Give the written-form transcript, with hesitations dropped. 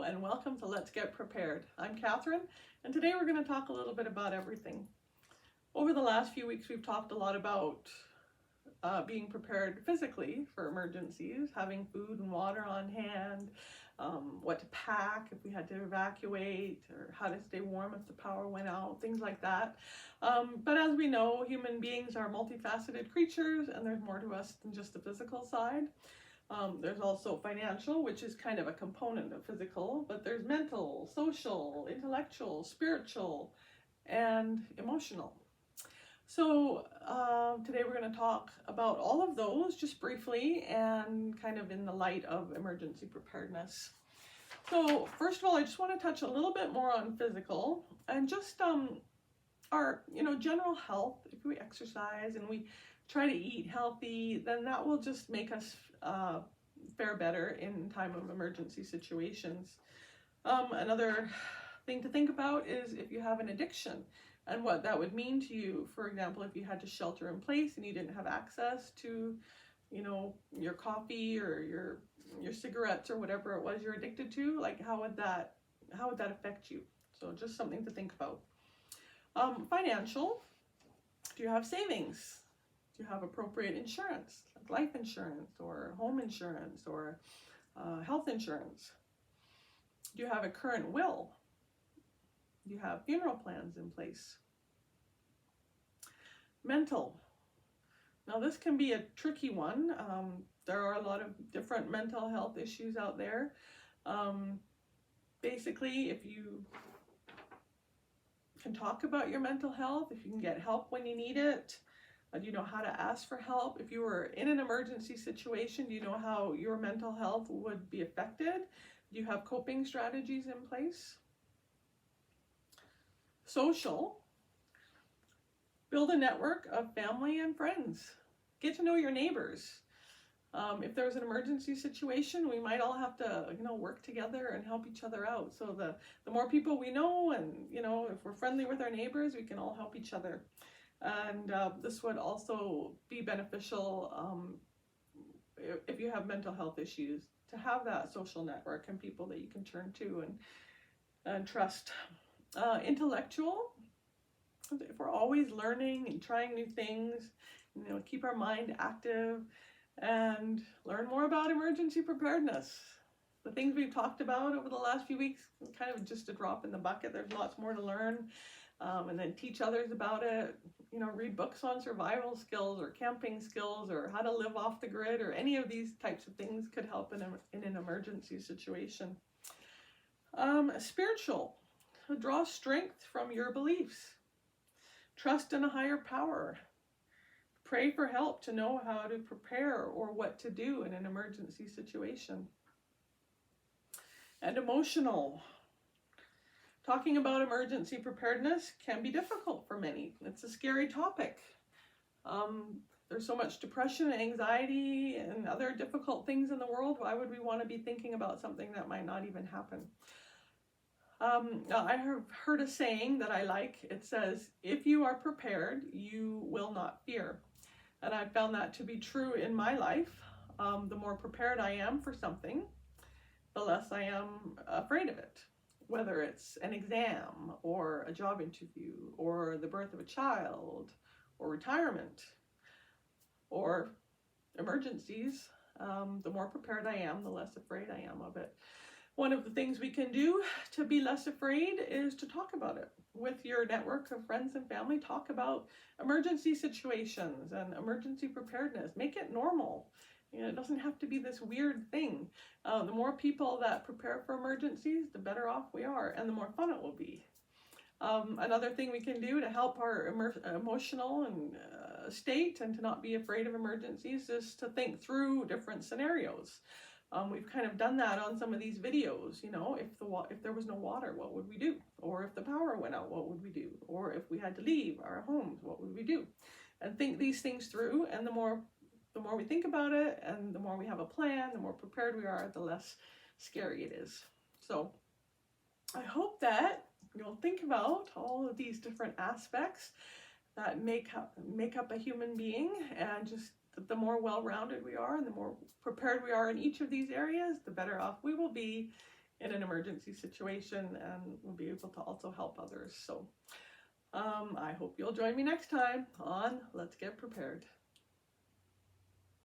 and welcome to Let's Get Prepared. I'm Catherine, and today we're going to talk a little bit about everything. Over the last few weeks, we've talked a lot about being prepared physically for emergencies, having food and water on hand, what to pack if we had to evacuate, or how to stay warm if the power went out, things like that. But as we know, human beings are multifaceted creatures, and there's more to us than just the physical side. There's also financial, which is kind of a component of physical, but there's mental, social, intellectual, spiritual, and emotional. So today we're going to talk about all of those just briefly and kind of in the light of emergency preparedness. So first of all, I just want to touch a little bit more on physical and just our general health. If we exercise and we try to eat healthy, then that will just make us fare better in time of emergency situations. Another thing to think about is if you have an addiction and what that would mean to you. For example, if you had to shelter in place and you didn't have access to, your coffee or your cigarettes or whatever it was you're addicted to, like how would that affect you? So just something to think about. Financial, do you have savings? Do you have appropriate insurance, like life insurance or home insurance or health insurance? Do you have a current will? Do you have funeral plans in place? Mental. Now this can be a tricky one. There are a lot of different mental health issues out there. Basically, if you can talk about your mental health, if you can get help when you need it, do you know how to ask for help? If you were in an emergency situation, do you know how your mental health would be affected? Do you have coping strategies in place? Social. Build a network of family and friends. Get to know your neighbors. If there's an emergency situation, we might all have to, work together and help each other out. So the more people we know, and if we're friendly with our neighbors, we can all help each other. And this would also be beneficial if you have mental health issues, to have that social network and people that you can turn to and trust. Intellectual, if we're always learning and trying new things, keep our mind active and learn more about emergency preparedness. The things we've talked about over the last few weeks, kind of just a drop in the bucket. There's lots more to learn, and then teach others about it. Read books on survival skills or camping skills or how to live off the grid, or any of these types of things could help in an emergency situation. Spiritual. Draw strength from your beliefs. Trust in a higher power. Pray for help to know how to prepare or what to do in an emergency situation. And emotional. Talking about emergency preparedness can be difficult for many. It's a scary topic. There's so much depression and anxiety and other difficult things in the world. Why would we want to be thinking about something that might not even happen? I have heard a saying that I like. It says, if you are prepared, you will not fear. And I found that to be true in my life. The more prepared I am for something, the less I am afraid of it. Whether it's an exam or a job interview or the birth of a child or retirement or emergencies, the more prepared I am, the less afraid I am of it. One of the things we can do to be less afraid is to talk about it with your network of friends and family. Talk about emergency situations and emergency preparedness. Make it normal. It doesn't have to be this weird thing. The more people that prepare for emergencies, the better off we are, and the more fun it will be. Another thing we can do to help our emotional and state and to not be afraid of emergencies is to think through different scenarios. We've kind of done that on some of these videos. If there was no water, what would we do? Or if the power went out, what would we do? Or if we had to leave our homes, what would we do? And think these things through, and the more we think about it and the more we have a plan, the more prepared we are, the less scary it is. So I hope that you'll think about all of these different aspects that make up a human being, and just the more well-rounded we are and the more prepared we are in each of these areas, the better off we will be in an emergency situation, and we'll be able to also help others. So I hope you'll join me next time on Let's Get Prepared.